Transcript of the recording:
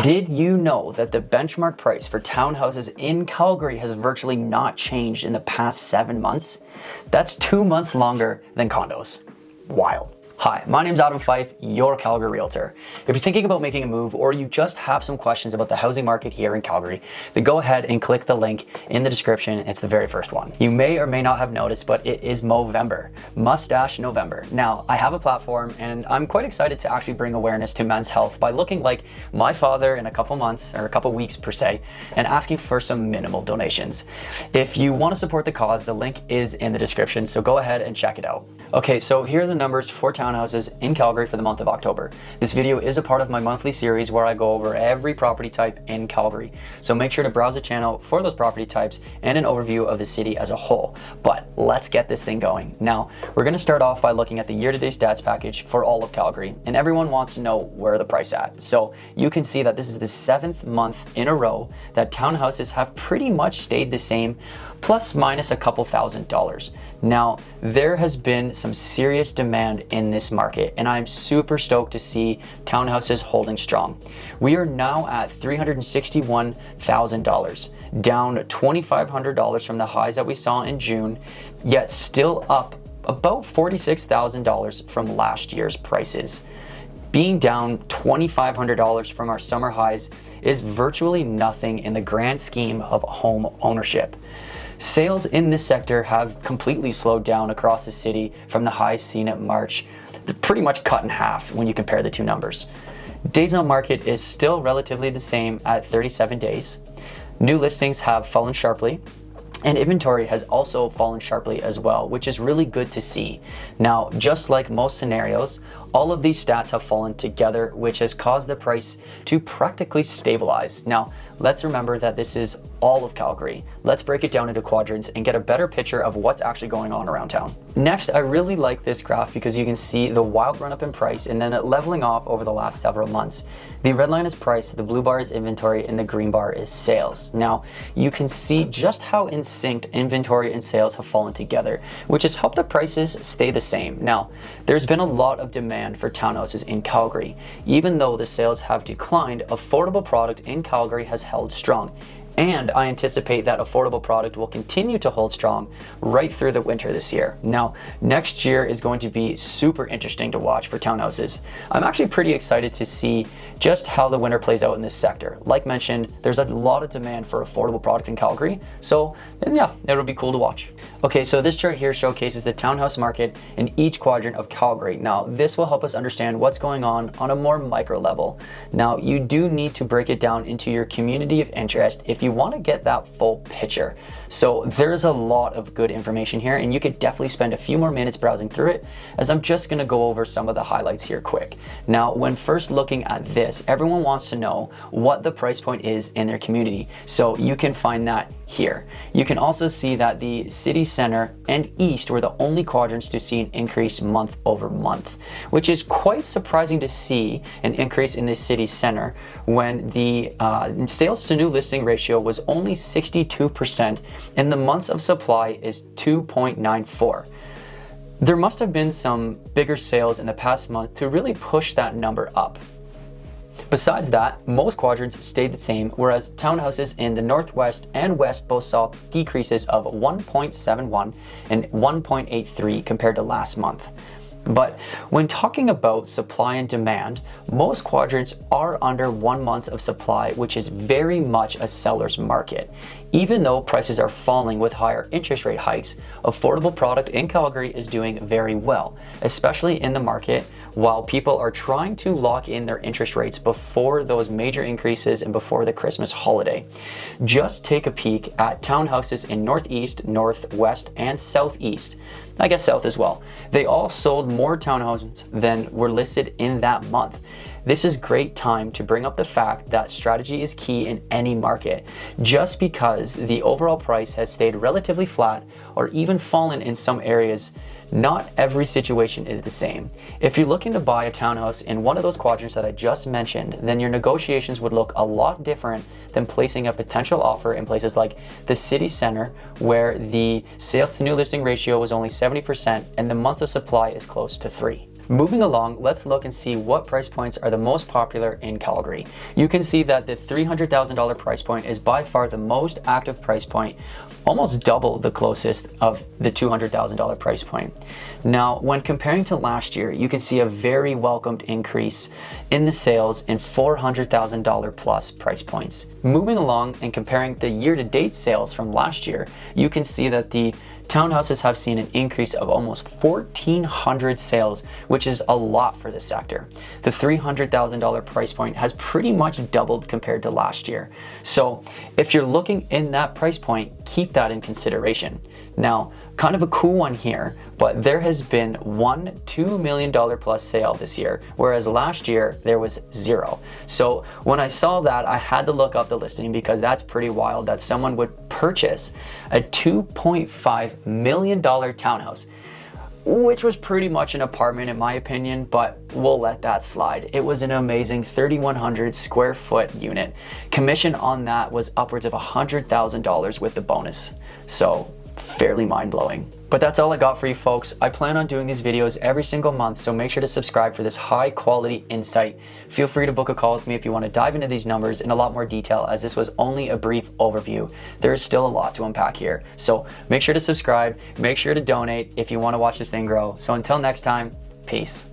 Did you know that the benchmark price for townhouses in Calgary has virtually not changed in the past 7 months? That's 2 months longer than condos. Wild. Hi, my name's Fyfe, your Calgary Realtor. If you're thinking about making a move or you just have some questions about the housing market here in Calgary, then go ahead and click the link in the description. It's the very first one. You may or may not have noticed, but it is Movember, Mustache November. Now, I have a platform and I'm quite excited to actually bring awareness to men's health by looking like my father in a couple months, or a couple weeks per se, and asking for some minimal donations. If you want to support the cause, the link is in the description, so go ahead and check it out. Okay, so here are the numbers for townhouses in Calgary for the month of October. This video is a part of my monthly series where I go over every property type in Calgary. So make sure to browse the channel for those property types and an overview of the city as a whole. But let's get this thing going. Now, we're going to start off by looking at the year-to-date stats package for all of Calgary, and everyone wants to know where the price at. So you can see that this is the 7th month in a row that townhouses have pretty much stayed the same, plus minus a couple $1,000s. Now, there has been some serious demand in this market, and I'm super stoked to see townhouses holding strong. We are now at $361,000, down $2,500 from the highs that we saw in June, yet still up about $46,000 from last year's prices. Being down $2,500 from our summer highs is virtually nothing in the grand scheme of home ownership. Sales in this sector have completely slowed down across the city from the highs seen at March. They're pretty much cut in half when you compare the two numbers. Days on market is still relatively the same at 37 days. New listings have fallen sharply, and inventory has also fallen sharply as well, which is really good to see. Now, just like most scenarios, all of these stats have fallen together, which has caused the price to practically stabilize. Now, let's remember that this is all of Calgary. Let's break it down into quadrants and get a better picture of what's actually going on around town. Next, I really like this graph because you can see the wild run up in price and then it leveling off over the last several months. The red line is price, the blue bar is inventory, and the green bar is sales. Now, you can see just how in sync inventory and sales have fallen together, which has helped the prices stay the same. Now, there's been a lot of demand for townhouses in Calgary. Even though the sales have declined, affordable product in Calgary has held strong. And I anticipate that affordable product will continue to hold strong right through the winter this year. Now, next year is going to be super interesting to watch for townhouses. I'm actually pretty excited to see just how the winter plays out in this sector. Like mentioned, there's a lot of demand for affordable product in Calgary, so yeah, it'll be cool to watch. Okay, so this chart here showcases the townhouse market in each quadrant of Calgary. Now, this will help us understand what's going on a more micro level. Now, you do need to break it down into your community of interest if you want to get that full picture. So there's a lot of good information here, and you could definitely spend a few more minutes browsing through it, as I'm just going to go over some of the highlights here quick. Now, when first looking at this, everyone wants to know what the price point is in their community. So you can find that here. You can also see that the city center and east were the only quadrants to see an increase month over month, which is quite surprising to see an increase in the city center when the sales to new listing ratio was only 62% and the months of supply is 2.94. There must have been some bigger sales in the past month to really push that number up. Besides that, most quadrants stayed the same, whereas townhouses in the northwest and west both saw decreases of 1.71 and 1.83 compared to last month. But when talking about supply and demand, most quadrants are under 1 month of supply, which is very much a seller's market. Even though prices are falling with higher interest rate hikes, affordable product in Calgary is doing very well, especially in the market while people are trying to lock in their interest rates before those major increases and before the Christmas holiday. Just take a peek at townhouses in northeast, northwest, and southeast. I guess south as well. They all sold more townhouses than were listed in that month. This is great time to bring up the fact that strategy is key in any market. Just because the overall price has stayed relatively flat or even fallen in some areas, not every situation is the same. If you're looking to buy a townhouse in one of those quadrants that I just mentioned, then your negotiations would look a lot different than placing a potential offer in places like the city center, where the sales to new listing ratio was only 70% and the months of supply is close to 3. Moving along, let's look and see what price points are the most popular in Calgary. You can see that the $300,000 price point is by far the most active price point, almost double the closest of the $200,000 price point. Now, when comparing to last year, you can see a very welcomed increase in the sales in $400,000 plus price points. Moving along and comparing the year-to-date sales from last year, you can see that the townhouses have seen an increase of almost 1,400 sales, which is a lot for this sector. The $300,000 price point has pretty much doubled compared to last year. So if you're looking in that price point, keep that in consideration. Now, kind of a cool one here, but there has been one $2 million plus sale this year, whereas last year there was 0. So when I saw that, I had to look up the listing because that's pretty wild that someone would purchase a $2.5 million townhouse, which was pretty much an apartment in my opinion, but we'll let that slide. It was an amazing 3,100 square foot unit. Commission on that was upwards of $100,000 with the bonus. So fairly mind-blowing. But that's all I got for you folks. I plan on doing these videos every single month, so make sure to subscribe for this high quality insight. Feel free to book a call with me if you want to dive into these numbers in a lot more detail, as this was only a brief overview. There is still a lot to unpack here. So make sure to subscribe, make sure to donate if you want to watch this thing grow. So until next time, peace.